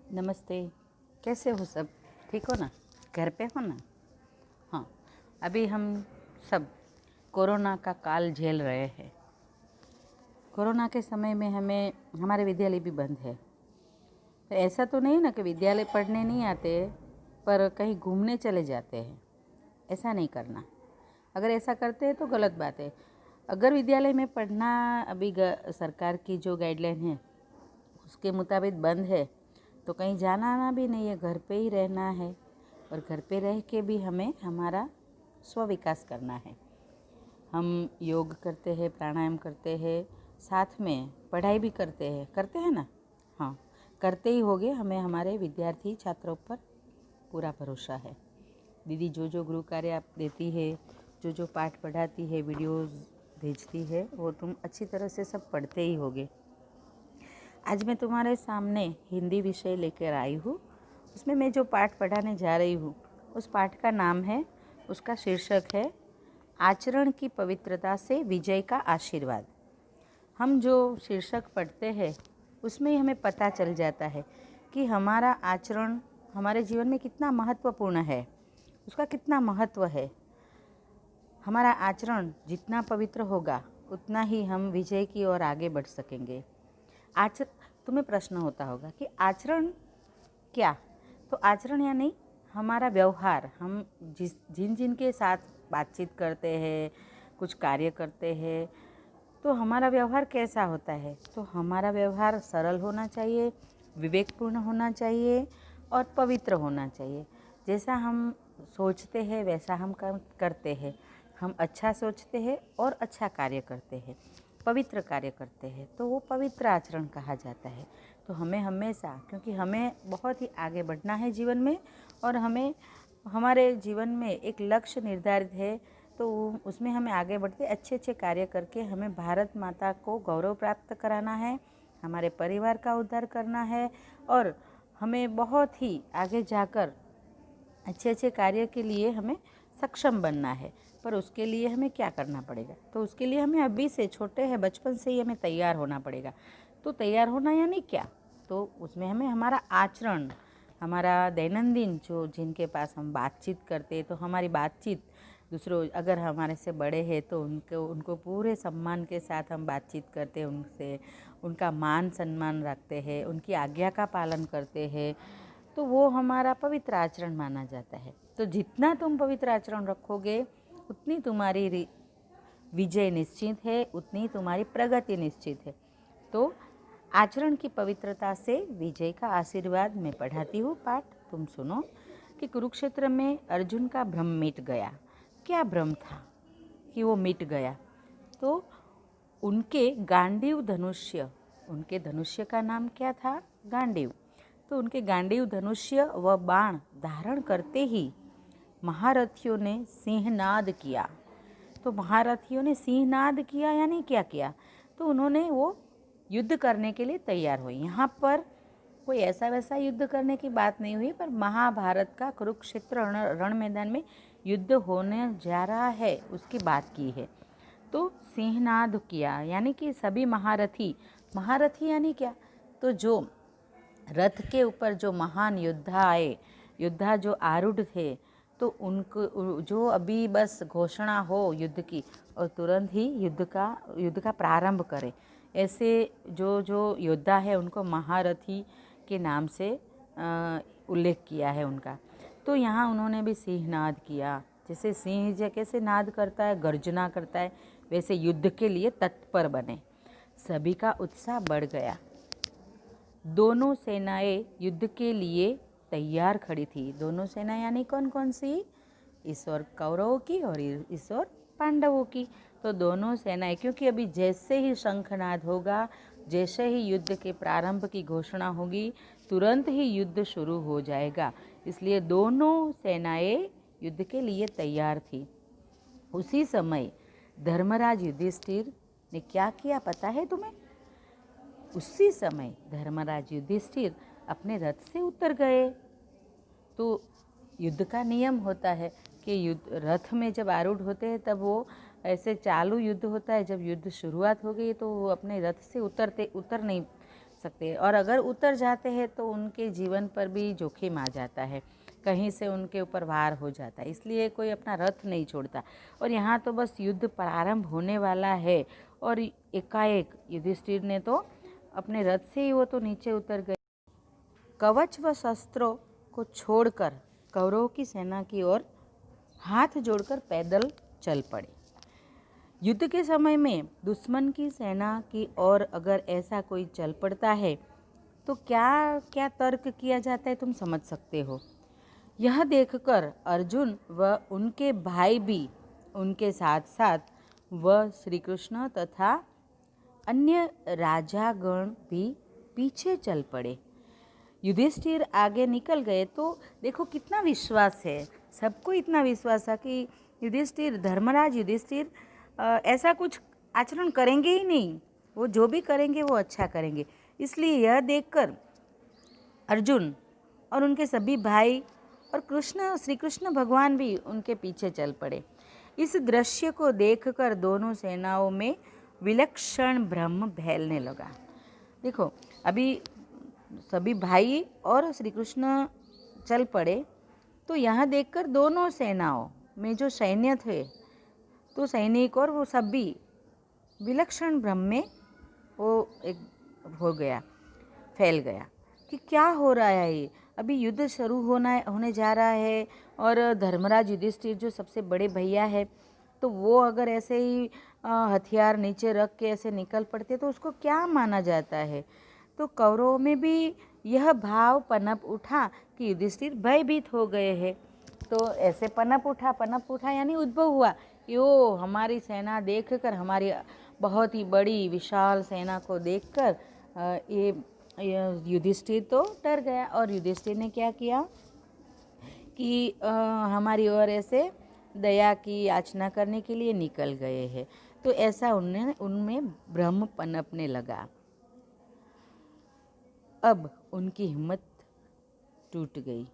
नमस्ते। कैसे हो सब? ठीक हो ना? घर पे हो ना? हाँ, अभी हम सब कोरोना का काल झेल रहे हैं। कोरोना के समय में हमारे विद्यालय भी बंद है। तो ऐसा तो नहीं ना कि विद्यालय पढ़ने नहीं आते पर कहीं घूमने चले जाते हैं। ऐसा नहीं करना। अगर ऐसा करते हैं तो गलत बात है। अगर विद्यालय में पढ़ना अभी सरकार की जो गाइडलाइन है उसके मुताबिक बंद है तो कहीं जाना आना भी नहीं है, घर पे ही रहना है। और घर पे रह के भी हमें हमारा स्व विकास करना है। हम योग करते हैं, प्राणायाम करते हैं, साथ में पढ़ाई भी करते हैं ना? हाँ, करते ही होगे। हमें हमारे विद्यार्थी छात्रों पर पूरा भरोसा है। दीदी जो जो गृह कार्य आप देती है, जो जो पाठ पढ़ाती है, वीडियोस भेजती है, वो तुम अच्छी तरह से सब पढ़ते ही होगे। आज मैं तुम्हारे सामने हिंदी विषय लेकर आई हूँ। उसमें मैं जो पाठ पढ़ाने जा रही हूँ उस पाठ का नाम है, उसका शीर्षक है आचरण की पवित्रता से विजय का आशीर्वाद। हम जो शीर्षक पढ़ते हैं उसमें ही हमें पता चल जाता है कि हमारा आचरण हमारे जीवन में कितना महत्वपूर्ण है, उसका कितना महत्व है। हमारा आचरण जितना पवित्र होगा उतना ही हम विजय की ओर आगे बढ़ सकेंगे। तुम्हें प्रश्न होता होगा कि आचरण क्या? तो आचरण यानी हमारा व्यवहार। हम जिन के साथ बातचीत करते हैं, कुछ कार्य करते हैं, तो हमारा व्यवहार कैसा होता है? तो हमारा व्यवहार सरल होना चाहिए, विवेकपूर्ण होना चाहिए और पवित्र होना चाहिए। जैसा हम सोचते हैं वैसा हम करते हैं। हम अच्छा सोचते हैं और अच्छा कार्य करते हैं, पवित्र कार्य करते हैं, तो वो पवित्र आचरण कहा जाता है। तो हमें हमेशा, क्योंकि हमें बहुत ही आगे बढ़ना है जीवन में और हमें हमारे जीवन में एक लक्ष्य निर्धारित है, तो उसमें हमें आगे बढ़ते अच्छे अच्छे कार्य करके हमें भारत माता को गौरव प्राप्त कराना है, हमारे परिवार का उद्धार करना है और हमें बहुत ही आगे जाकर अच्छे अच्छे कार्य के लिए हमें सक्षम बनना है। पर उसके लिए हमें क्या करना पड़ेगा? तो उसके लिए हमें अभी से, छोटे हैं, बचपन से ही हमें तैयार होना पड़ेगा। तो तैयार होना यानी क्या? तो उसमें हमें हमारा आचरण, हमारा दैनंदिन जो जिनके पास हम बातचीत करते, तो हमारी बातचीत दूसरों, अगर हमारे से बड़े हैं तो उनको पूरे सम्मान के साथ हम बातचीत करते हैं, उनसे उनका मान सम्मान रखते हैं, उनकी आज्ञा का पालन करते हैं, तो वो हमारा पवित्र आचरण माना जाता है। तो जितना तुम पवित्र आचरण रखोगे उतनी तुम्हारी विजय निश्चित है, उतनी तुम्हारी प्रगति निश्चित है। तो आचरण की पवित्रता से विजय का आशीर्वाद मैं पढ़ाती हूँ पाठ, तुम सुनो। कि कुरुक्षेत्र में अर्जुन का भ्रम मिट गया। क्या भ्रम था कि वो मिट गया? तो उनके गांडीव धनुष्य, उनके धनुष्य का नाम क्या था? गांडीव। तो उनके गांडीव धनुष्य व बाण धारण करते ही महारथियों ने सिंहनाद किया। तो महारथियों ने सिंहनाद किया यानी क्या किया? तो उन्होंने वो युद्ध करने के लिए तैयार हुए। यहाँ पर कोई ऐसा वैसा युद्ध करने की बात नहीं हुई, पर महाभारत का कुरुक्षेत्र रण मैदान में युद्ध होने जा रहा है उसकी बात की है। तो सिंहनाद किया यानी कि सभी महारथी, महारथी यानी क्या? तो जो रथ के ऊपर जो महान योद्धा आए, योद्धा जो आरूढ़ थे, तो उनको जो अभी बस घोषणा हो युद्ध की और तुरंत ही युद्ध का प्रारंभ करें, ऐसे जो जो योद्धा है उनको महारथी के नाम से उल्लेख किया है उनका। तो यहाँ उन्होंने भी सिंहनाद किया। जैसे सिंह कैसे नाद करता है, गर्जना करता है, वैसे युद्ध के लिए तत्पर बने। सभी का उत्साह बढ़ गया। दोनों सेनाएं युद्ध के लिए तैयार खड़ी थी। दोनों सेना यानी कौन कौन सी? इस ओर कौरवों की और इस ओर पांडवों की। तो दोनों सेनाएं, क्योंकि अभी जैसे ही शंखनाद होगा, जैसे ही युद्ध के प्रारंभ की घोषणा होगी, तुरंत ही युद्ध शुरू हो जाएगा। इसलिए दोनों सेनाएं युद्ध के लिए तैयार थी। उसी समय धर्मराज युधिष्ठिर ने क्या किया पता है तुम्हें? उसी समय धर्मराज युधिष्ठिर अपने रथ से उतर गए। तो युद्ध का नियम होता है कि युद्ध रथ में जब आरूढ़ होते हैं तब वो ऐसे चालू युद्ध होता है। जब युद्ध शुरुआत हो गई तो वो अपने रथ से उतर नहीं सकते, और अगर उतर जाते हैं तो उनके जीवन पर भी जोखिम आ जाता है, कहीं से उनके ऊपर भार हो जाता है, इसलिए कोई अपना रथ नहीं छोड़ता। और यहाँ तो बस युद्ध प्रारंभ होने वाला है और एकाएक युधिष्ठिर ने तो अपने रथ से ही वो तो नीचे उतर गए। कवच व शस्त्रों को छोड़कर कौरवों की सेना की ओर हाथ जोड़कर पैदल चल पड़े। युद्ध के समय में दुश्मन की सेना की ओर अगर ऐसा कोई चल पड़ता है तो क्या क्या तर्क किया जाता है, तुम समझ सकते हो। यह देखकर अर्जुन व उनके भाई भी उनके साथ साथ व श्री कृष्ण तथा अन्य राजागण भी पीछे चल पड़े। युधिष्ठिर आगे निकल गए तो देखो कितना विश्वास है, सबको इतना विश्वास था कि युधिष्ठिर, धर्मराज युधिष्ठिर ऐसा कुछ आचरण करेंगे ही नहीं, वो जो भी करेंगे वो अच्छा करेंगे। इसलिए यह देखकर अर्जुन और उनके सभी भाई और श्री कृष्ण भगवान भी उनके पीछे चल पड़े। इस दृश्य को देखकर दोनों सेनाओं में विलक्षण भ्रम फैलने लगा। देखो अभी सभी भाई और श्री कृष्ण चल पड़े तो यहाँ देखकर दोनों सेनाओं में जो सैन्य थे तो सैनिक और वो सब भी विलक्षण भ्रम में वो एक हो गया, फैल गया कि क्या हो रहा है ये, अभी युद्ध शुरू होने जा रहा है और धर्मराज युधिष्ठिर जो सबसे बड़े भैया है तो वो अगर ऐसे ही हथियार नीचे रख के ऐसे निकल पड़ते तो उसको क्या माना जाता है। तो कौरवों में भी यह भाव पनप उठा कि युधिष्ठिर भयभीत हो गए हैं। तो ऐसे पनप उठा यानी उद्भव हुआ कि ओ हमारी सेना देखकर, हमारी बहुत ही बड़ी विशाल सेना को देखकर ये युधिष्ठिर तो डर गया और युधिष्ठिर ने क्या किया कि हमारी ओर ऐसे दया की याचना करने के लिए निकल गए हैं। तो ऐसा उनमें भ्रम पनपने लगा। अब उनकी हिम्मत टूट गई,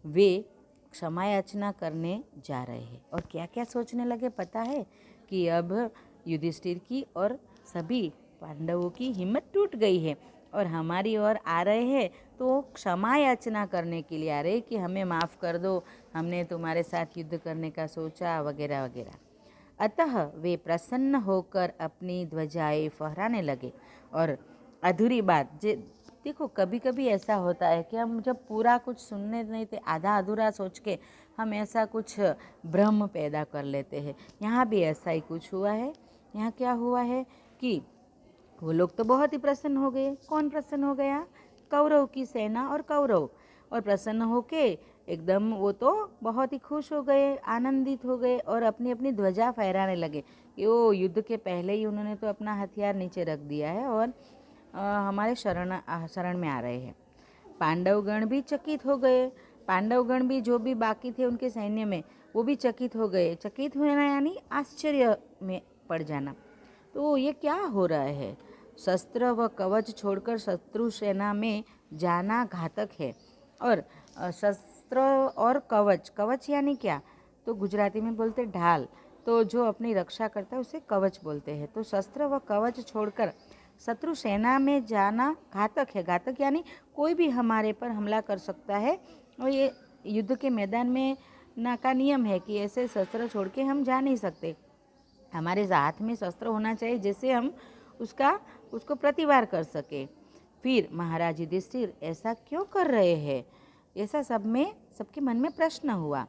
वे क्षमा याचना करने जा रहे हैं और क्या क्या सोचने लगे पता है कि अब युधिष्ठिर की और सभी पांडवों की हिम्मत टूट गई है और हमारी ओर आ रहे हैं तो क्षमा याचना करने के लिए आ रहे कि हमें माफ़ कर दो, हमने तुम्हारे साथ युद्ध करने का सोचा वगैरह वगैरह। अतः वे प्रसन्न होकर अपनी ध्वजाएं फहराने लगे और अधूरी बात देखो कभी कभी ऐसा होता है कि हम जब पूरा कुछ सुनने नहीं थे, आधा अधूरा सोच के हम ऐसा कुछ भ्रम पैदा कर लेते हैं। यहाँ भी ऐसा ही कुछ हुआ है। यहाँ क्या हुआ है कि वो लोग तो बहुत ही प्रसन्न हो गए। कौन प्रसन्न हो गया? कौरव की सेना और कौरव, और प्रसन्न होके एकदम वो तो बहुत ही खुश हो गए, आनंदित हो गए और अपनी अपनी ध्वजा फहराने लगे कि वो युद्ध के पहले ही उन्होंने तो अपना हथियार नीचे रख दिया है और हमारे शरण में आ रहे हैं। पांडवगण भी चकित हो गए। पांडवगण भी जो भी बाकी थे उनके सैन्य में वो भी चकित हो गए। चकित होना यानी आश्चर्य में पड़ जाना। तो ये क्या हो रहा है? शस्त्र व कवच छोड़कर शत्रु सेना में जाना घातक है। और शस्त्र और कवच, कवच यानी क्या? तो गुजराती में बोलते ढाल, तो जो अपनी रक्षा करता है उसे कवच बोलते हैं। तो शस्त्र व कवच छोड़कर शत्रु सेना में जाना घातक है। घातक यानी कोई भी हमारे पर हमला कर सकता है और ये युद्ध के मैदान में का नियम है कि ऐसे शस्त्र छोड़ के हम जा नहीं सकते। हमारे हाथ में शस्त्र होना चाहिए जिससे हम उसको प्रतिवार कर सके। फिर महाराज युधिष्ठिर ऐसा क्यों कर रहे हैं? ऐसा सबके मन में प्रश्न हुआ।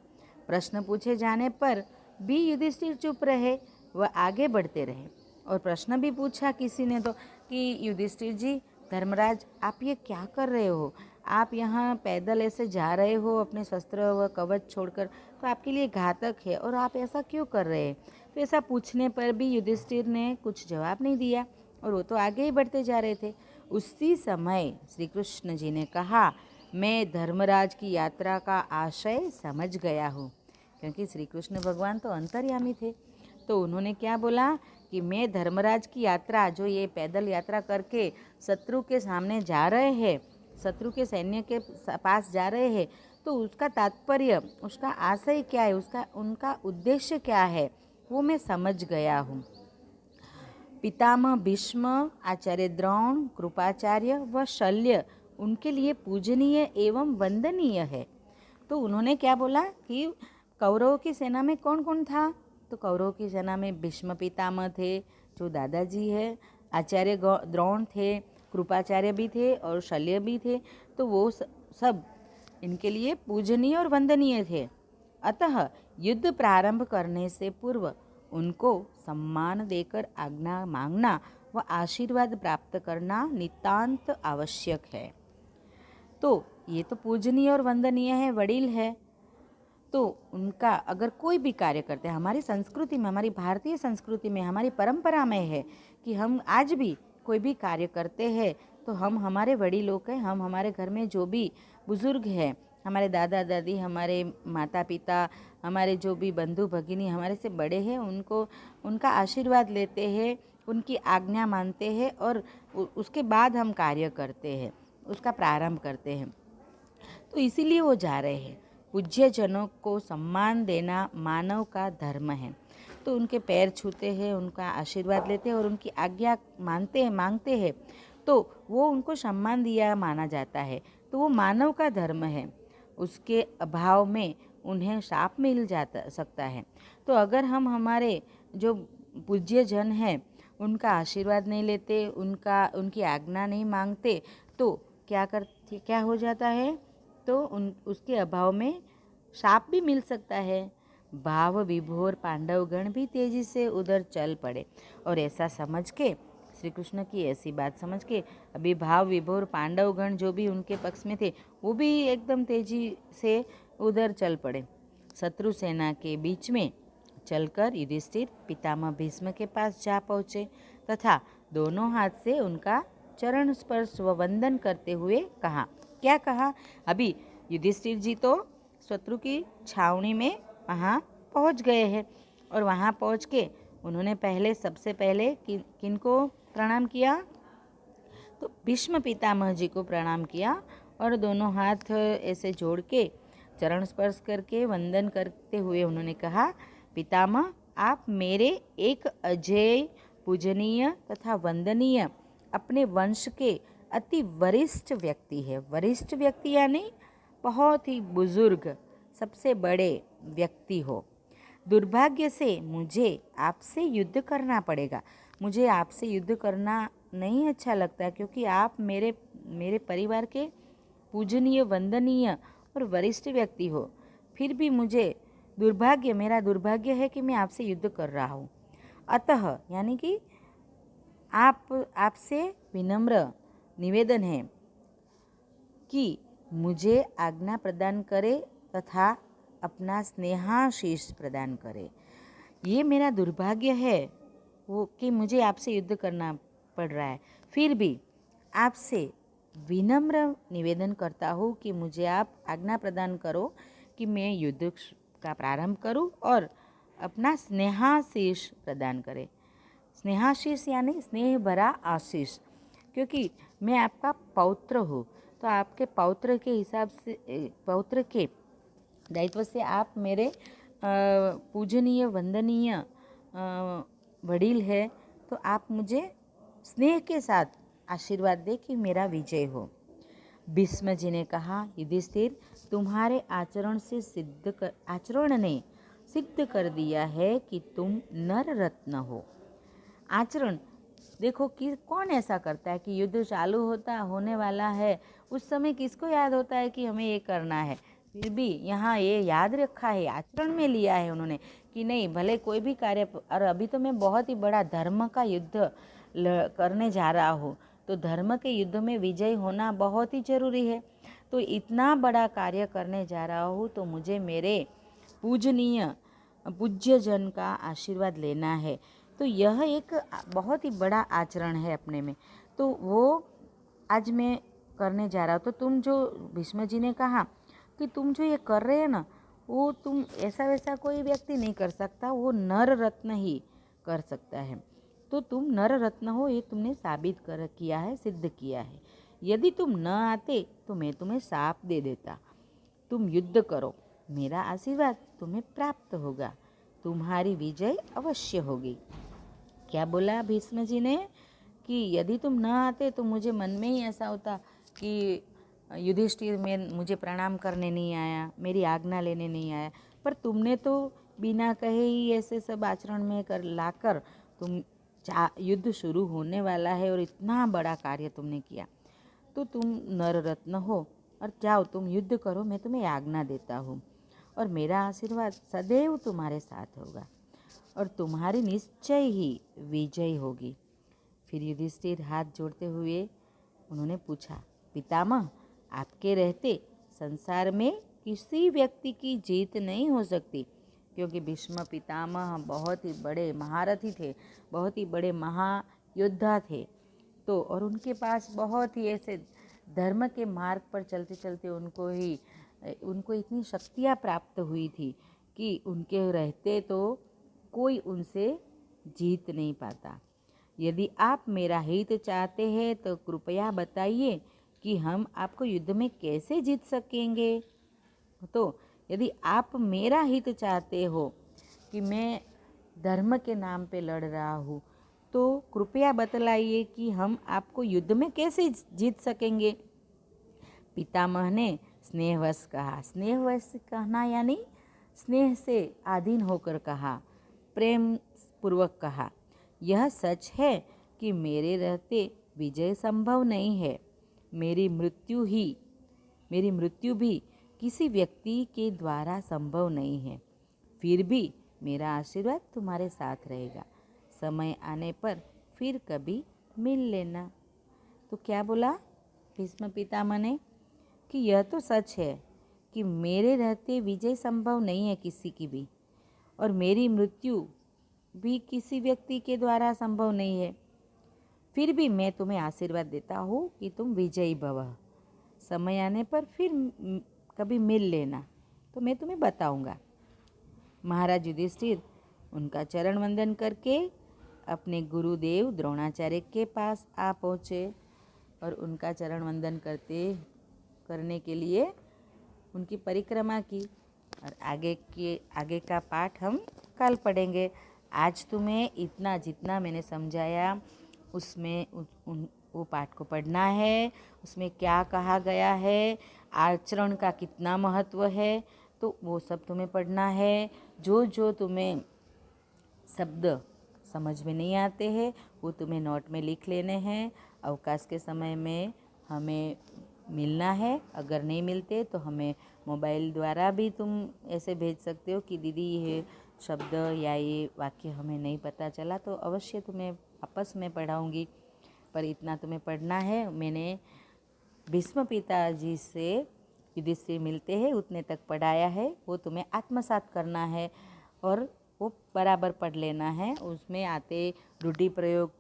प्रश्न पूछे जाने पर भी युधिष्ठिर चुप रहे, वह आगे बढ़ते रहे। और प्रश्न भी पूछा किसी ने तो कि युधिष्ठिर जी, धर्मराज आप ये क्या कर रहे हो? आप यहाँ पैदल ऐसे जा रहे हो अपने शस्त्र व कवच छोड़कर, तो आपके लिए घातक है और आप ऐसा क्यों कर रहे हैं? तो ऐसा पूछने पर भी युधिष्ठिर ने कुछ जवाब नहीं दिया और वो तो आगे ही बढ़ते जा रहे थे। उसी समय श्री कृष्ण जी ने कहा, मैं धर्मराज की यात्रा का आशय समझ गया हूँ। क्योंकि श्री कृष्ण भगवान तो अंतर्यामी थे, तो उन्होंने क्या बोला कि मैं धर्मराज की यात्रा, जो ये पैदल यात्रा करके शत्रु के सामने जा रहे हैं, शत्रु के सैन्य के पास जा रहे हैं, तो उसका तात्पर्य, उसका आशय क्या है, उनका उद्देश्य क्या है, वो मैं समझ गया हूँ। पितामह भीष्म, आचार्य द्रोण, कृपाचार्य व शल्य उनके लिए पूजनीय एवं वंदनीय है। तो उन्होंने क्या बोला कि कौरवों की सेना में कौन कौन था? तो कौरवों की सेना में भीष्म पितामह थे, जो दादाजी है, आचार्य द्रोण थे, कृपाचार्य भी थे और शल्य भी थे। तो वो सब इनके लिए पूजनीय और वंदनीय थे। अतः युद्ध प्रारंभ करने से पूर्व उनको सम्मान देकर आज्ञा मांगना व आशीर्वाद प्राप्त करना नितांत आवश्यक है। तो ये तो पूजनीय और वंदनीय है, वडील है, तो उनका अगर कोई भी कार्य करते हैं, हमारी संस्कृति में, हमारी भारतीय संस्कृति में, हमारी परंपरा में है कि हम आज भी कोई भी कार्य करते हैं तो हम हमारे वडीलों के, हम हमारे घर में जो भी बुजुर्ग हैं, हमारे दादा दादी, हमारे माता पिता, हमारे जो भी बंधु भगिनी हमारे से बड़े हैं, उनको उनका आशीर्वाद लेते हैं, उनकी आज्ञा मानते हैं और उसके बाद हम कार्य करते हैं, उसका प्रारंभ करते हैं। तो इसीलिए वो जा रहे हैं। पूज्य जनों को सम्मान देना मानव का धर्म है। तो उनके पैर छूते हैं, उनका आशीर्वाद लेते हैं और उनकी आज्ञा मांगते हैं, तो वो उनको सम्मान दिया माना जाता है। तो वो मानव का धर्म है। उसके अभाव में उन्हें शाप मिल सकता है। तो अगर हम हमारे जो पूज्य जन हैं उनका आशीर्वाद नहीं लेते, उनकी आज्ञा नहीं मांगते, तो क्या हो जाता है? तो उसके अभाव में शाप भी मिल सकता है। भाव विभोर पांडवगण भी तेजी से उधर चल पड़े। और ऐसा समझ के, श्री कृष्ण की ऐसी बात समझ के, अभी भाव विभोर पांडवगण जो भी उनके पक्ष में थे वो भी एकदम तेजी से उधर चल पड़े। शत्रु सेना के बीच में चलकर युधिष्ठिर पितामह भीष्म के पास जा पहुँचे तथा दोनों हाथ से उनका चरण स्पर्श व वंदन करते हुए कहा। क्या कहा? अभी युधिष्ठिर जी तो शत्रु की छावनी में वहाँ पहुँच गए हैं और वहाँ पहुँच के उन्होंने सबसे पहले किनको प्रणाम किया? तो भीष्म पितामह जी को प्रणाम किया और दोनों हाथ ऐसे जोड़ के चरण स्पर्श करके वंदन करते हुए उन्होंने कहा, पितामह आप मेरे एक अजेय, पूजनीय तथा वंदनीय अपने वंश के अति वरिष्ठ व्यक्ति है। वरिष्ठ व्यक्ति यानी बहुत ही बुजुर्ग, सबसे बड़े व्यक्ति हो। दुर्भाग्य से मुझे आपसे युद्ध करना पड़ेगा। मुझे आपसे युद्ध करना नहीं अच्छा लगता, क्योंकि आप मेरे परिवार के पूजनीय, वंदनीय और वरिष्ठ व्यक्ति हो। फिर भी मेरा दुर्भाग्य है कि मैं आपसे युद्ध कर रहा हूँ। अतः यानी कि आपसे विनम्र निवेदन है कि मुझे आज्ञा प्रदान करे तथा अपना स्नेहाशीष प्रदान करे। ये मेरा दुर्भाग्य है वो कि मुझे आपसे युद्ध करना पड़ रहा है। फिर भी आपसे विनम्र निवेदन करता हूँ कि मुझे आप आज्ञा प्रदान करो कि मैं युद्ध का प्रारंभ करूँ और अपना स्नेहाशीष प्रदान करे। स्नेहाशीष यानी स्नेह भरा आशीष, क्योंकि मैं आपका पौत्र हूँ, तो आपके पौत्र के हिसाब से, पौत्र के दायित्व से आप मेरे पूजनीय, वंदनीय वडील है। तो आप मुझे स्नेह के साथ आशीर्वाद दे कि मेरा विजय हो। भीष्म जी ने कहा, युधिष्ठिर तुम्हारे आचरण ने सिद्ध कर दिया है कि तुम नर रत्न हो। आचरण देखो कि कौन ऐसा करता है कि युद्ध चालू होने वाला है, उस समय किसको याद होता है कि हमें ये करना है? फिर भी यहाँ ये याद रखा है, आचरण में लिया है उन्होंने कि नहीं, भले कोई भी कार्य, और अभी तो मैं बहुत ही बड़ा धर्म का युद्ध करने जा रहा हूँ, तो धर्म के युद्ध में विजय होना बहुत ही जरूरी है। तो इतना बड़ा कार्य करने जा रहा हूँ, तो मुझे मेरे पूज्य जन का आशीर्वाद लेना है। तो यह एक बहुत ही बड़ा आचरण है अपने में, तो वो आज मैं करने जा रहा हूँ। तो तुम जो, भीष्म जी ने कहा कि तुम जो ये कर रहे हैं ना, वो तुम ऐसा वैसा कोई व्यक्ति नहीं कर सकता, वो नर रत्न ही कर सकता है। तो तुम नर रत्न हो, ये तुमने साबित किया है, सिद्ध किया है। यदि तुम न आते तो मैं तुम्हें शाप दे देता। तुम युद्ध करो, मेरा आशीर्वाद तुम्हें प्राप्त होगा, तुम्हारी विजय अवश्य होगी। क्या बोला भीष्म जी ने कि यदि तुम न आते तो मुझे मन में ही ऐसा होता कि युधिष्ठिर में मुझे प्रणाम करने नहीं आया, मेरी आज्ञा लेने नहीं आया, पर तुमने तो बिना कहे ही ऐसे सब आचरण में कर लाकर तुम युद्ध शुरू होने वाला है और इतना बड़ा कार्य तुमने किया, तो तुम नर रत्न हो और जाओ तुम युद्ध करो, मैं तुम्हें आज्ञा देता हूँ और मेरा आशीर्वाद सदैव तुम्हारे साथ होगा और तुम्हारी निश्चय ही विजय होगी। फिर युधिष्ठिर हाथ जोड़ते हुए उन्होंने पूछा, पितामह आपके रहते संसार में किसी व्यक्ति की जीत नहीं हो सकती, क्योंकि भीष्म पितामह बहुत ही बड़े महारथी थे, बहुत ही बड़े महायोद्धा थे। तो और उनके पास बहुत ही ऐसे धर्म के मार्ग पर चलते चलते उनको इतनी शक्तियाँ प्राप्त हुई थी कि उनके रहते तो कोई उनसे जीत नहीं पाता। यदि आप मेरा हित चाहते हैं तो कृपया बताइए कि हम आपको युद्ध में कैसे जीत सकेंगे। तो यदि आप मेरा हित चाहते हो कि मैं धर्म के नाम पे लड़ रहा हूँ, तो कृपया बतलाइए कि हम आपको युद्ध में कैसे जीत सकेंगे। पितामह ने स्नेहवश कहा। स्नेहवश कहना यानी स्नेह से आधीन होकर कहा, प्रेम पूर्वक कहा, यह सच है कि मेरे रहते विजय संभव नहीं है। मेरी मृत्यु भी किसी व्यक्ति के द्वारा संभव नहीं है। फिर भी मेरा आशीर्वाद तुम्हारे साथ रहेगा। समय आने पर फिर कभी मिल लेना। तो क्या बोला भीष्म पितामह ने कि यह तो सच है कि मेरे रहते विजय संभव नहीं है किसी की भी, और मेरी मृत्यु भी किसी व्यक्ति के द्वारा संभव नहीं है। फिर भी मैं तुम्हें आशीर्वाद देता हूँ कि तुम विजयी भव। समय आने पर फिर कभी मिल लेना तो मैं तुम्हें बताऊंगा। महाराज युधिष्ठिर उनका चरण वंदन करके अपने गुरुदेव द्रोणाचार्य के पास आ पहुँचे और उनका चरण वंदन करने के लिए उनकी परिक्रमा की। और आगे का पाठ हम कल पढ़ेंगे। आज तुम्हें इतना जितना मैंने समझाया उसमें वो पाठ को पढ़ना है। उसमें क्या कहा गया है, आचरण का कितना महत्व है, तो वो सब तुम्हें पढ़ना है। जो तुम्हें शब्द समझ में नहीं आते हैं वो तुम्हें नोट में लिख लेने हैं। अवकाश के समय में हमें मिलना है। अगर नहीं मिलते तो हमें मोबाइल द्वारा भी तुम ऐसे भेज सकते हो कि दीदी ये शब्द या ये वाक्य हमें नहीं पता चला, तो अवश्य तुम्हें आपस में पढ़ाऊँगी। पर इतना तुम्हें पढ़ना है। मैंने भीष्म पिताजी से युधिष्ठिर मिलते हैं उतने तक पढ़ाया है, वो तुम्हें आत्मसात करना है और वो बराबर पढ़ लेना है। उसमें आते रूढ़ि प्रयोग,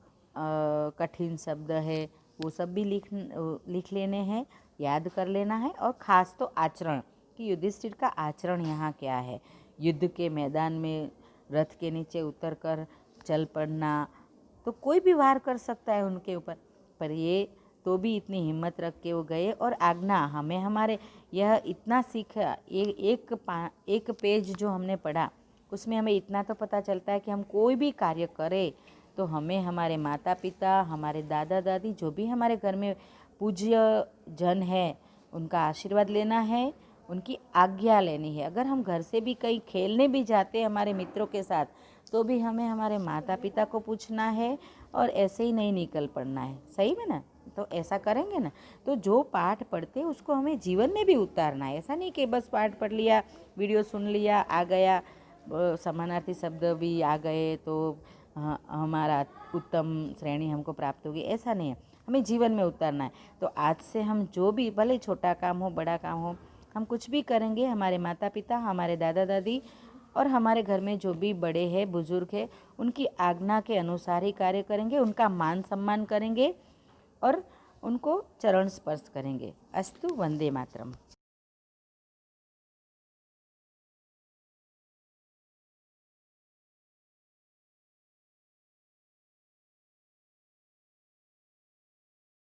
कठिन शब्द है, वो सब भी लिख लेने हैं, याद कर लेना है। और ख़ास तो आचरण कि युधिष्ठिर का आचरण यहाँ क्या है। युद्ध के मैदान में रथ के नीचे उतरकर चल पड़ना, तो कोई भी वार कर सकता है उनके ऊपर, पर ये तो भी इतनी हिम्मत रख के वो गए। और आज्ञा हमें हमारे यह इतना सीखा, एक पेज जो हमने पढ़ा उसमें हमें इतना तो पता चलता है कि हम कोई भी कार्य करें तो हमें हमारे माता पिता, हमारे दादा दादी, जो भी हमारे घर में पूज्य जन है, उनका आशीर्वाद लेना है, उनकी आज्ञा लेनी है। अगर हम घर से भी कहीं खेलने भी जाते हैं हमारे मित्रों के साथ, तो भी हमें हमारे माता पिता को पूछना है और ऐसे ही नहीं निकल पड़ना है। सही में ना? तो ऐसा करेंगे ना, तो जो पाठ पढ़ते उसको हमें जीवन में भी उतारना है। ऐसा नहीं कि बस पाठ पढ़ लिया, वीडियो सुन लिया, आ गया, समानार्थी शब्द भी आ गए तो हमारा उत्तम श्रेणी हमको प्राप्त होगी, ऐसा नहीं है। हमें जीवन में उतारना है। तो आज से हम जो भी, भले छोटा काम हो बड़ा काम हो, हम कुछ भी करेंगे, हमारे माता पिता, हमारे दादा दादी और हमारे घर में जो भी बड़े हैं, बुजुर्ग हैं, उनकी आज्ञा के अनुसार ही कार्य करेंगे, उनका मान सम्मान करेंगे और उनको चरण स्पर्श करेंगे। अस्तु। वंदे मातरम।